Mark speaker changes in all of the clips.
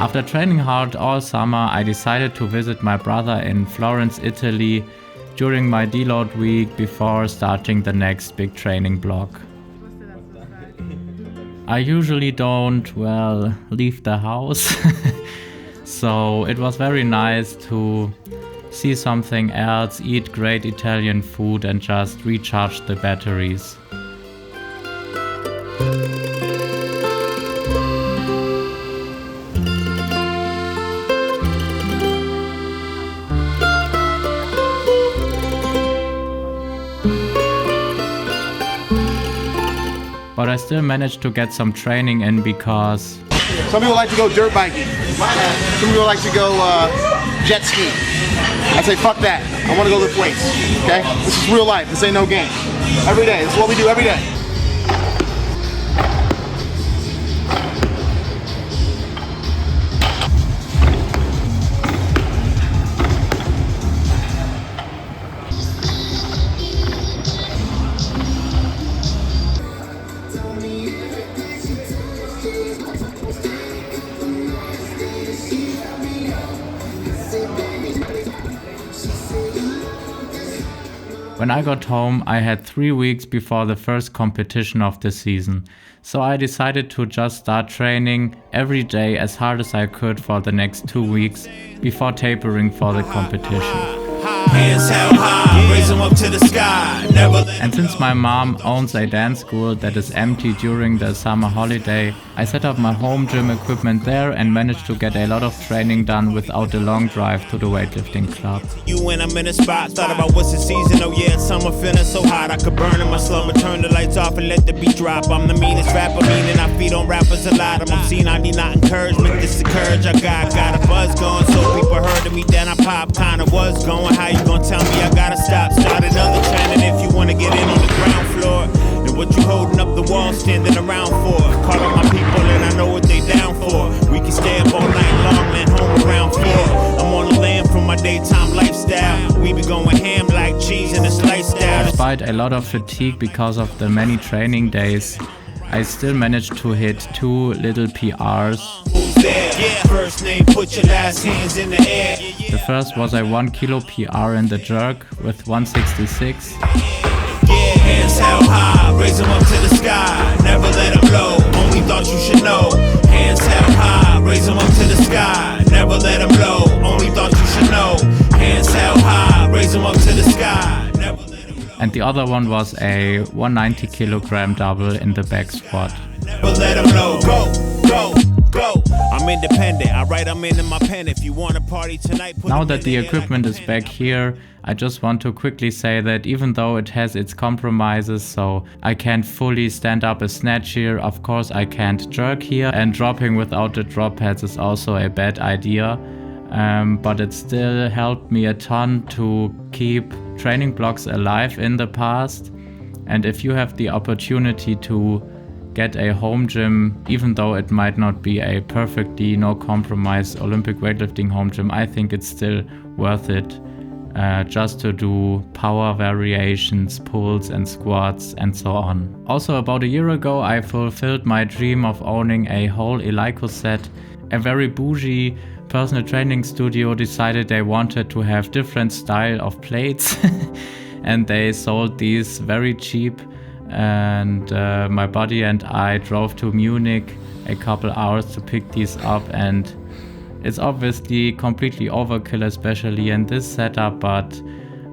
Speaker 1: After training hard all summer, I decided to visit my brother in Florence, Italy during my deload week before starting the next big training block. I usually don't, leave the house. So it was very nice to see something else, eat great Italian food and just recharge the batteries. But I still managed to get some training in because
Speaker 2: some people like to go dirt biking. Some people like to go jet ski. I say fuck that. I want to go lift weights. Okay? This is real life. This ain't no game. Every day. This is what we do every day.
Speaker 1: When I got home, I had 3 weeks before the first competition of the season, so I decided to just start training every day as hard as I could for the next 2 weeks before tapering for the competition.
Speaker 3: Hands held high, raise them up to the sky.
Speaker 1: And since my mom owns a dance school that is empty during the summer holiday, I set up my home gym equipment there and managed to get a lot of training done without a long drive to the weightlifting club.
Speaker 3: You when I'm in a spot, thought about what's the season. Oh yeah, summer feeling so hot, I could burn in my slumber. Turn the lights off and let the beat drop. I'm the meanest rapper, meaning I feed on rappers a lot. I'm obscene, I need not encouragement, this the courage I got a buzz going. So people heard of me, then I pop, kinda was going. How you gonna tell me I gotta stop? Start another trend, and if you wanna get in on the ground floor, then what you holding up the wall standing around for? Call up my people and I know what they down for. We can stay up all night long, then home around 4. I'm on the land from my daytime lifestyle. We be going ham like cheese in a slice style.
Speaker 1: Despite a lot of fatigue because of the many training days, I still managed to hit 2 little PRs.
Speaker 3: First name, put your last hands in the air.
Speaker 1: The first was a 1 kilo PR in the jerk with 166.
Speaker 3: Hands held high, raise them up to the sky. Never let them low, only thought you should know. Hands held high, raise them up to the sky. Never let them low, only thought you should know. Hands held high, raise them up to the sky. Never let them low.
Speaker 1: And the other one was a 190 kilogram double in the back squat.
Speaker 3: Never let them low, go. I'm independent, I write them in my pen. If you want to party tonight, put
Speaker 1: now that the equipment is back here, I just want to quickly say that even though it has its compromises, so I can't fully stand up a snatch here, of course I can't jerk here, and dropping without the drop pads is also a bad idea. But it still helped me a ton to keep training blocks alive in the past. And if you have the opportunity to get a home gym, even though it might not be a perfectly no compromise Olympic weightlifting home gym, I think it's still worth it just to do power variations, pulls and squats and so on. Also about a year ago I fulfilled my dream of owning a whole Eleiko set. A very bougie personal training studio decided they wanted to have different style of plates and they sold these very cheap. And my buddy and I drove to Munich a couple hours to pick these up, and it's obviously completely overkill, especially in this setup, but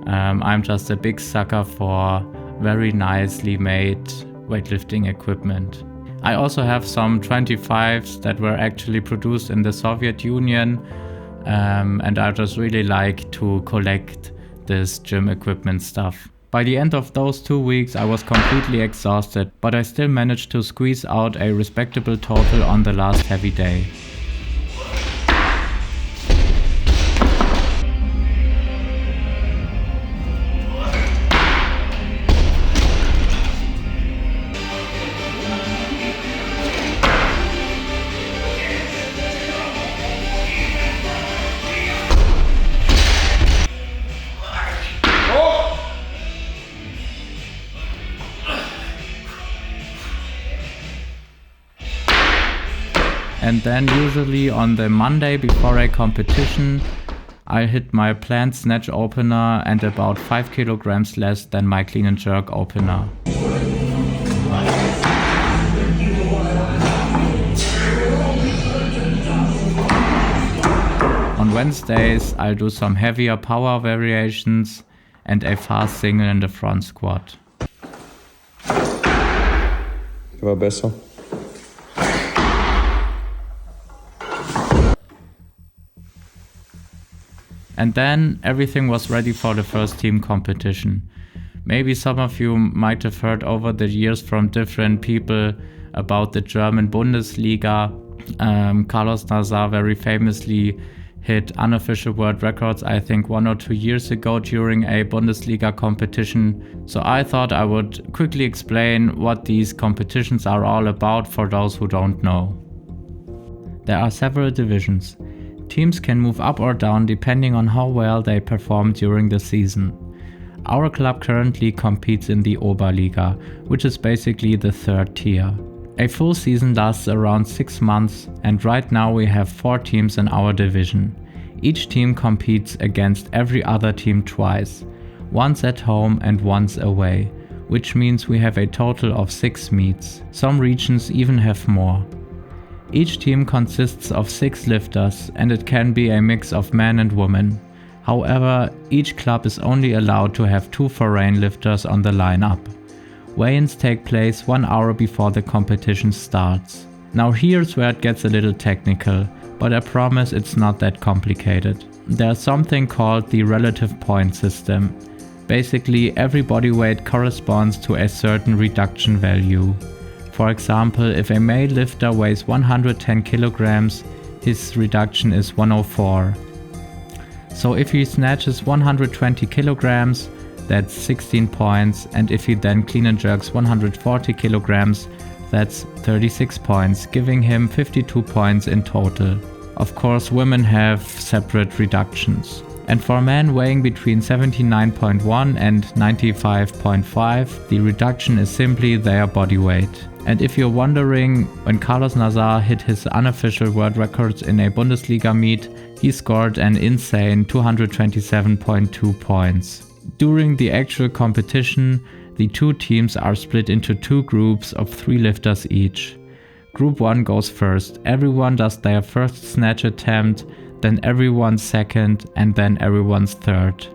Speaker 1: I'm just a big sucker for very nicely made weightlifting equipment. I also have some 25s that were actually produced in the Soviet Union, and I just really like to collect this gym equipment stuff. By the end of those 2 weeks I was completely exhausted, but I still managed to squeeze out a respectable total on the last heavy day. And then usually on the Monday before a competition, I hit my planned snatch opener and about 5 kilograms less than my clean and jerk opener. On Wednesdays, I'll do some heavier power variations and a fast single in the front squat.
Speaker 4: War besser.
Speaker 1: And then everything was ready for the first team competition. Maybe some of you might have heard over the years from different people about the German Bundesliga. Carlos Nazar very famously hit unofficial world records, I think 1 or 2 years ago during a Bundesliga competition. So I thought I would quickly explain what these competitions are all about for those who don't know. There are several divisions. Teams can move up or down depending on how well they perform during the season. Our club currently competes in the Oberliga, which is basically the third tier. A full season lasts around 6 months, and right now we have 4 teams in our division. Each team competes against every other team twice, once at home and once away, which means we have a total of 6 meets. Some regions even have more. Each team consists of 6 lifters, and it can be a mix of men and women. However, each club is only allowed to have 2 foreign lifters on the lineup. Weigh-ins take place 1 hour before the competition starts. Now here's where it gets a little technical, but I promise it's not that complicated. There's something called the relative point system. Basically, every body weight corresponds to a certain reduction value. For example, if a male lifter weighs 110 kilograms, his reduction is 104. So if he snatches 120 kilograms, that's 16 points, and if he then clean and jerks 140 kilograms, that's 36 points, giving him 52 points in total. Of course, women have separate reductions. And for men weighing between 79.1 and 95.5, the reduction is simply their body weight. And if you're wondering, when Carlos Nazar hit his unofficial world records in a Bundesliga meet, he scored an insane 227.2 points. During the actual competition, the 2 teams are split into 2 groups of 3 lifters each. Group 1 goes first. Everyone does their first snatch attempt, then everyone's second, and then everyone's third.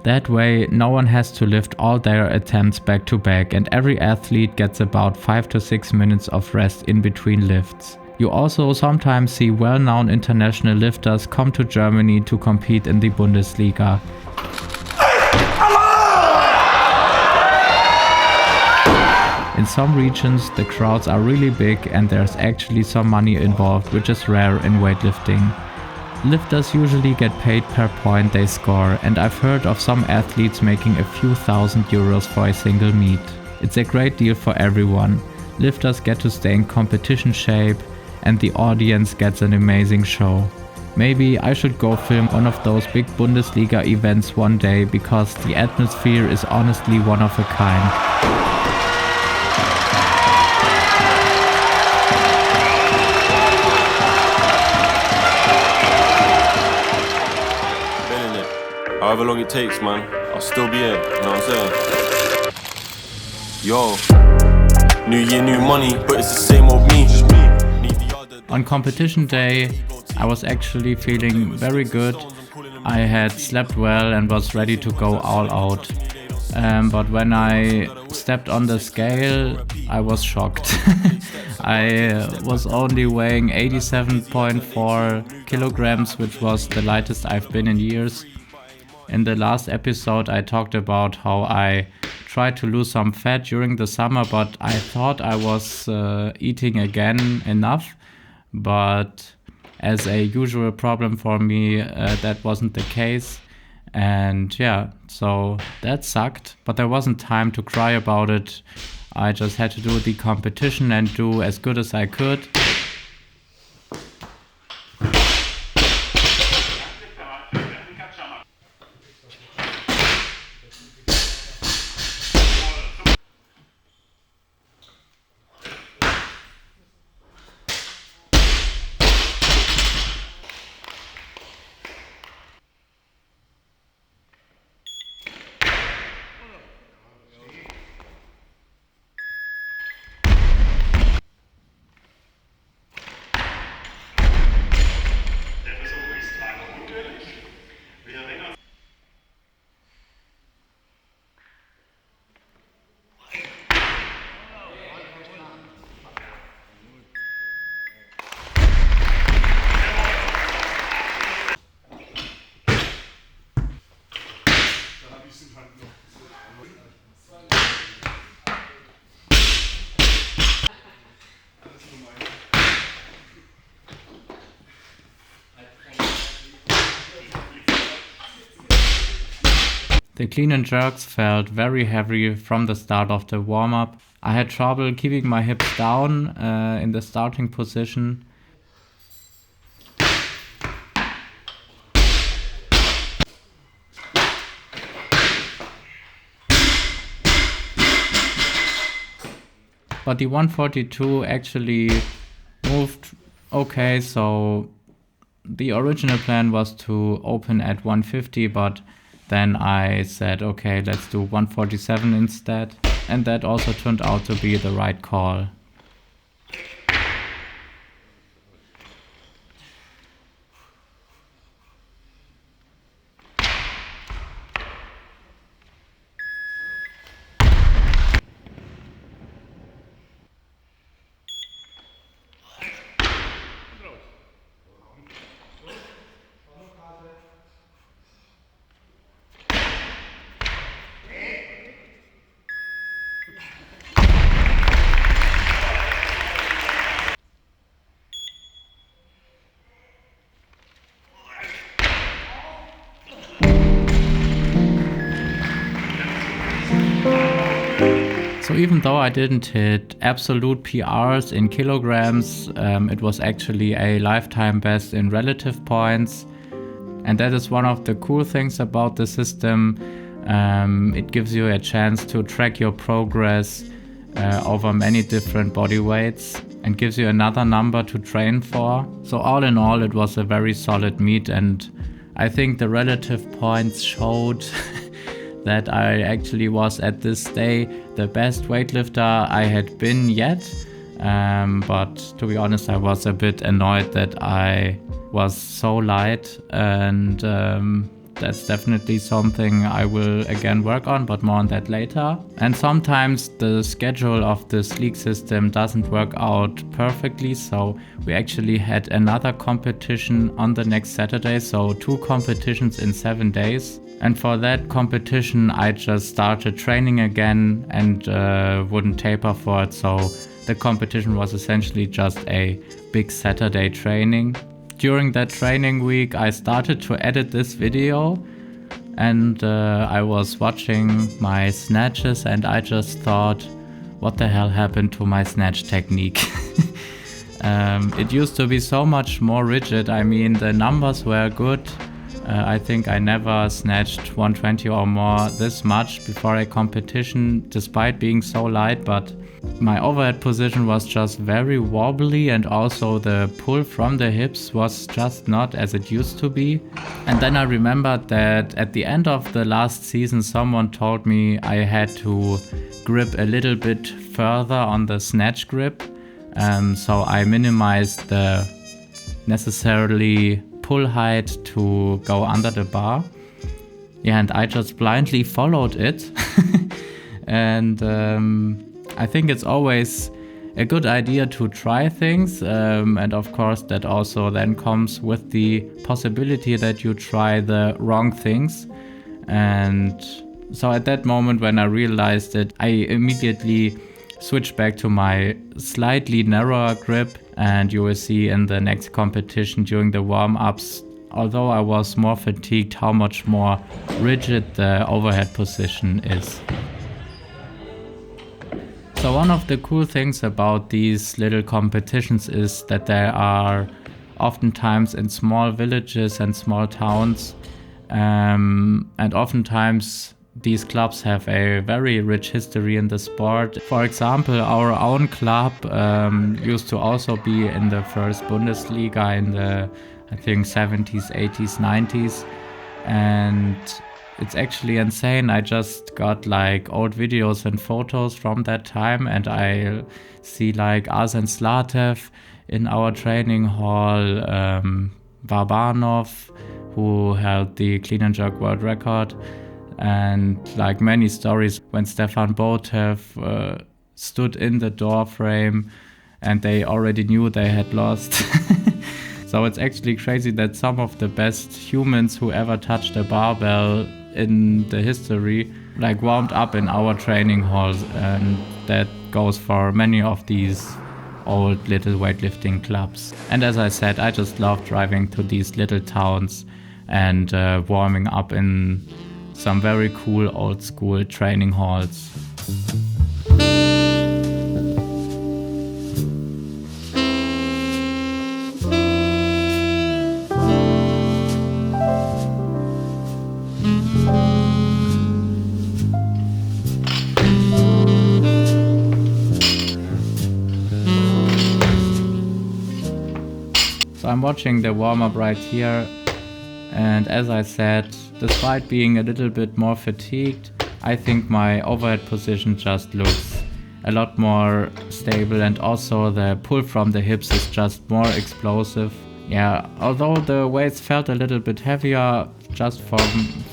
Speaker 1: That way, no one has to lift all their attempts back to back, and every athlete gets about 5 to 6 minutes of rest in between lifts. You also sometimes see well-known international lifters come to Germany to compete in the Bundesliga. In some regions, the crowds are really big and there's actually some money involved, which is rare in weightlifting. Lifters usually get paid per point they score, and I've heard of some athletes making a few €1,000 for a single meet. It's a great deal for everyone. Lifters get to stay in competition shape, and the audience gets an amazing show. Maybe I should go film one of those big Bundesliga events one day, because the atmosphere is honestly one of a kind.
Speaker 4: However long it takes, man, I'll still be here, you know what I'm saying? Yo, new year, new money, but it's the same old me.
Speaker 1: On competition day, I was actually feeling very good. I had slept well and was ready to go all out. But when I stepped on the scale, I was shocked. I was only weighing 87.4 kilograms, which was the lightest I've been in years. In the last episode, I talked about how I tried to lose some fat during the summer, but I thought I was eating again enough. But as a usual problem for me, that wasn't the case. And yeah, so that sucked, but there wasn't time to cry about it. I just had to do the competition and do as good as I could. The clean and jerks felt very heavy from the start of the warm-up. I had trouble keeping my hips down in the starting position. But the 142 actually moved okay, so the original plan was to open at 150, but then I said, okay, let's do 147 instead. And that also turned out to be the right call. So even though I didn't hit absolute PRs in kilograms, it was actually a lifetime best in relative points. And that is one of the cool things about the system. It gives you a chance to track your progress over many different body weights and gives you another number to train for. So all in all, it was a very solid meet, and I think the relative points showed that I actually was at this day the best weightlifter I had been yet. But to be honest, I was a bit annoyed that I was so light, and that's definitely something I will again work on, but more on that later. And sometimes the schedule of this league system doesn't work out perfectly, so we actually had another competition on the next Saturday, so 2 competitions in 7 days. And for that competition I just started training again and wouldn't taper for it, so the competition was essentially just a big Saturday training. During that training week I started to edit this video, and I was watching my snatches and I just thought, what the hell happened to my snatch technique? It used to be so much more rigid. I mean, the numbers were good. I think I never snatched 120 or more this much before a competition, despite being so light, but my overhead position was just very wobbly, and also the pull from the hips was just not as it used to be. And then I remembered that at the end of the last season someone told me I had to grip a little bit further on the snatch grip, so I minimized the necessarily pull height to go under the bar. Yeah, and I just blindly followed it. And I think it's always a good idea to try things, and of course that also then comes with the possibility that you try the wrong things. And so at that moment when I realized it, I immediately switched back to my slightly narrower grip, and you will see in the next competition during the warm-ups, although I was more fatigued, how much more rigid the overhead position is. So one of the cool things about these little competitions is that they are oftentimes in small villages and small towns, and oftentimes these clubs have a very rich history in the sport. For example, our own club used to also be in the first Bundesliga in the, I think, 70s, 80s, 90s. And it's actually insane. I just got like old videos and photos from that time, and I see like Arsen Slatev in our training hall, Varbanov, who held the clean and jerk world record, and like many stories when Stefan Botev stood in the door frame and they already knew they had lost. So it's actually crazy that some of the best humans who ever touched a barbell in the history like wound up in our training halls, and that goes for many of these old little weightlifting clubs. And as I said, I just love driving to these little towns and warming up in some very cool old school training halls. So I'm watching the warm-up right here, and as I said, despite being a little bit more fatigued, I think my overhead position just looks a lot more stable, and also the pull from the hips is just more explosive. Yeah, although the weights felt a little bit heavier, just for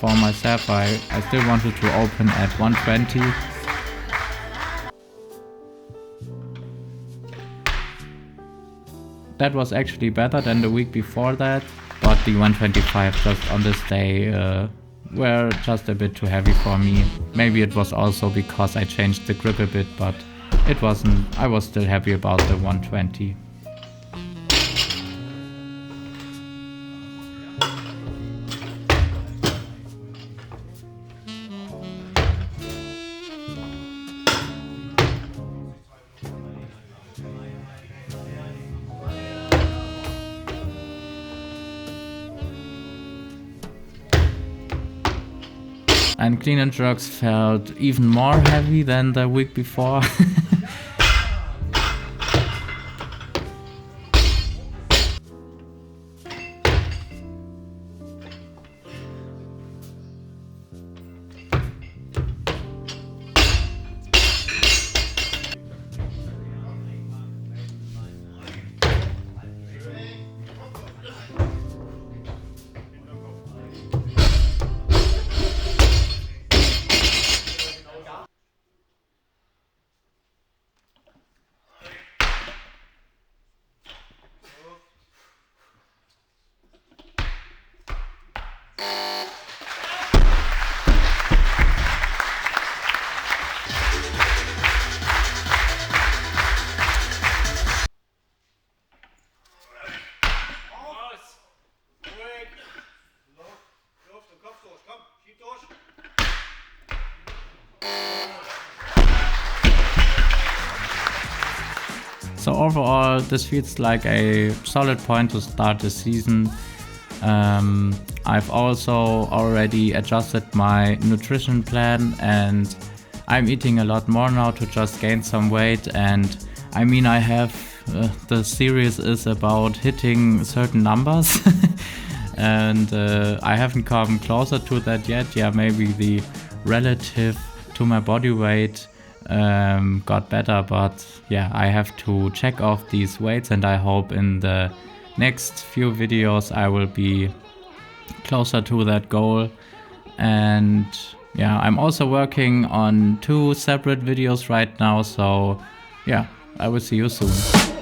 Speaker 1: myself, I still wanted to open at 120. That was actually better than the week before that, but the 125 just on this day were just a bit too heavy for me. Maybe it was also because I changed the grip a bit, but it wasn't. I was still happy about the 120. And clean and jerks felt even more heavy than the week before. So overall, this feels like a solid point to start the season. I've also already adjusted my nutrition plan, and I'm eating a lot more now to just gain some weight. And I mean, I have the series is about hitting certain numbers and I haven't come closer to that yet. Yeah, maybe the relative to my body weight got better, but yeah, I have to check off these weights, and I hope in the next few videos I will be closer to that goal. And yeah, I'm also working on 2 separate videos right now, so yeah, I will see you soon.